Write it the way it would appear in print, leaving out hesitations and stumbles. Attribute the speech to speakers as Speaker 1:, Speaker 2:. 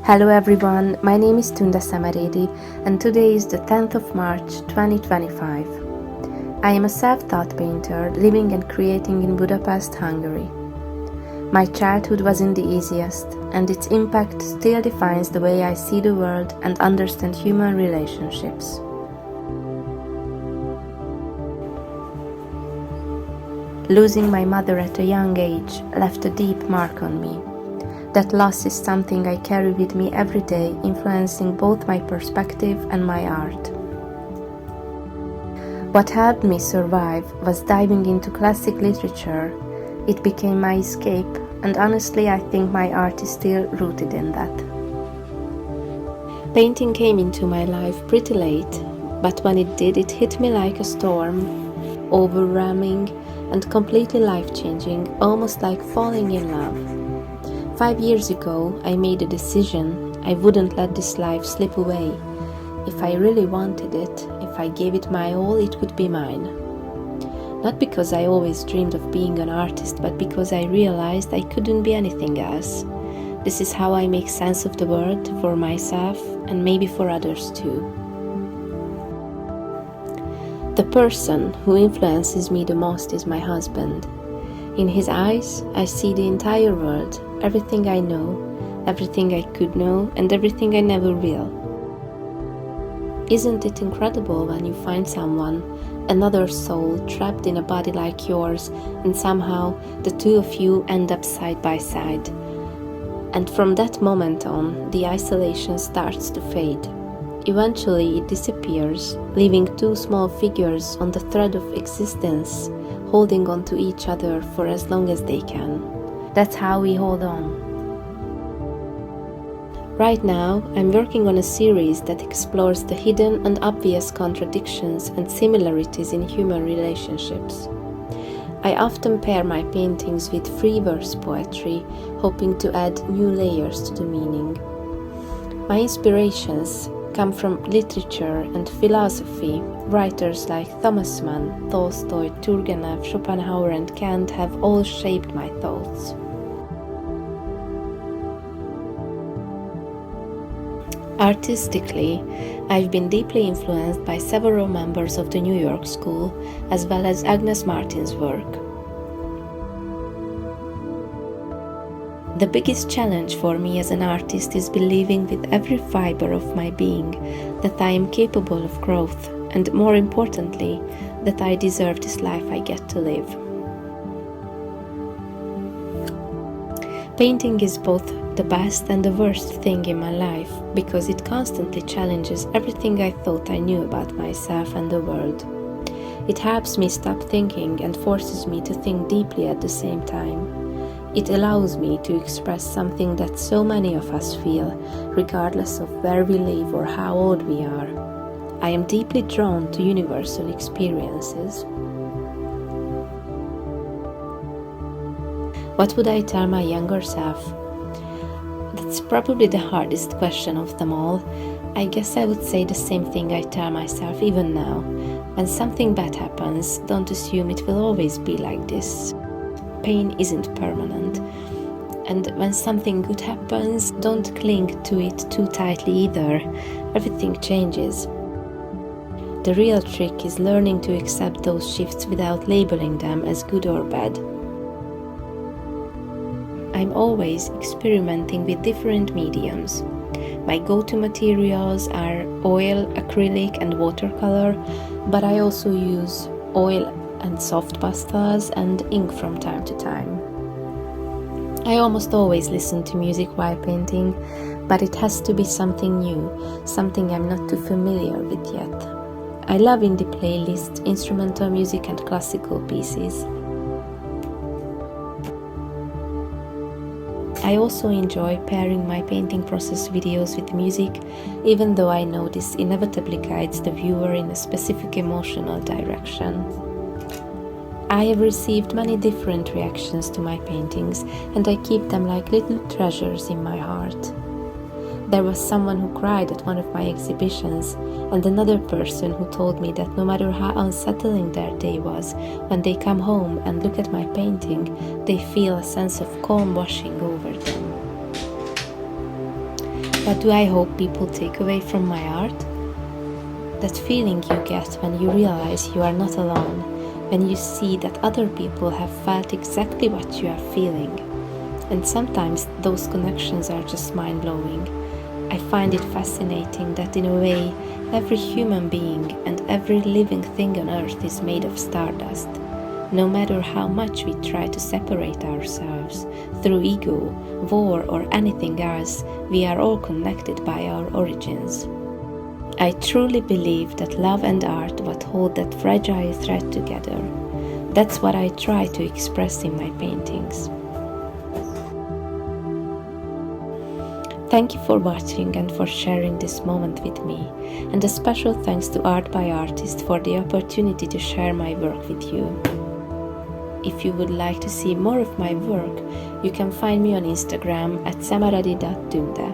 Speaker 1: Hello everyone, my name is Tünde Szemerédi and today is the 10th of March 2025. I am a self-taught painter living and creating in Budapest, Hungary. My childhood wasn't the easiest and its impact still defines the way I see the world and understand human relationships. Losing my mother at a young age left a deep mark on me. That loss is something I carry with me every day, influencing both my perspective and my art. What helped me survive was diving into classic literature. It became my escape, and honestly I think my art is still rooted in that. Painting came into my life pretty late, but when it did, it hit me like a storm, overwhelming and completely life-changing, almost like falling in love. 5 years ago, I made a decision. I wouldn't let this life slip away. If I really wanted it, if I gave it my all, it would be mine. Not because I always dreamed of being an artist, but because I realized I couldn't be anything else. This is how I make sense of the world for myself and maybe for others too. The person who influences me the most is my husband. In his eyes, I see the entire world, everything I know, everything I could know, and everything I never will. Isn't it incredible when you find someone, another soul, trapped in a body like yours, and somehow the two of you end up side by side? And from that moment on, the isolation starts to fade. Eventually it disappears, leaving two small figures on the thread of existence, holding on to each other for as long as they can. That's how we hold on. Right now, I'm working on a series that explores the hidden and obvious contradictions and similarities in human relationships. I often pair my paintings with free verse poetry, hoping to add new layers to the meaning. My inspirations come from literature and philosophy. Writers like Thomas Mann, Tolstoy, Turgenev, Schopenhauer and Kant have all shaped my thoughts. Artistically, I've been deeply influenced by several members of the New York School, as well as Agnes Martin's work. The biggest challenge for me as an artist is believing with every fiber of my being that I am capable of growth, and more importantly, that I deserve this life I get to live. Painting is both the best and the worst thing in my life, because it constantly challenges everything I thought I knew about myself and the world. It helps me stop thinking and forces me to think deeply at the same time. It allows me to express something that so many of us feel, regardless of where we live or how old we are. I am deeply drawn to universal experiences. What would I tell my younger self? That's probably the hardest question of them all. I guess I would say the same thing I tell myself even now. When something bad happens, don't assume it will always be like this. Pain isn't permanent. And when something good happens, don't cling to it too tightly either. Everything changes. The real trick is learning to accept those shifts without labeling them as good or bad. I'm always experimenting with different mediums. My go-to materials are oil, acrylic and watercolor, but I also use oil and soft pastels and ink from time to time. I almost always listen to music while painting, but it has to be something new, something I'm not too familiar with yet. I love indie playlists, instrumental music and classical pieces. I also enjoy pairing my painting process videos with music, even though I know this inevitably guides the viewer in a specific emotional direction. I have received many different reactions to my paintings, and I keep them like little treasures in my heart. There was someone who cried at one of my exhibitions, and another person who told me that no matter how unsettling their day was, when they come home and look at my painting, they feel a sense of calm washing over them. What do I hope people take away from my art? That feeling you get when you realize you are not alone, when you see that other people have felt exactly what you are feeling. And sometimes those connections are just mind-blowing. I find it fascinating that in a way, every human being and every living thing on earth is made of stardust. No matter how much we try to separate ourselves through ego, war, or anything else, we are all connected by our origins. I truly believe that love and art what hold that fragile thread together. That's what I try to express in my paintings. Thank you for watching and for sharing this moment with me, and a special thanks to Art by Artist for the opportunity to share my work with you. If you would like to see more of my work, you can find me on Instagram at @semerédi.tünde.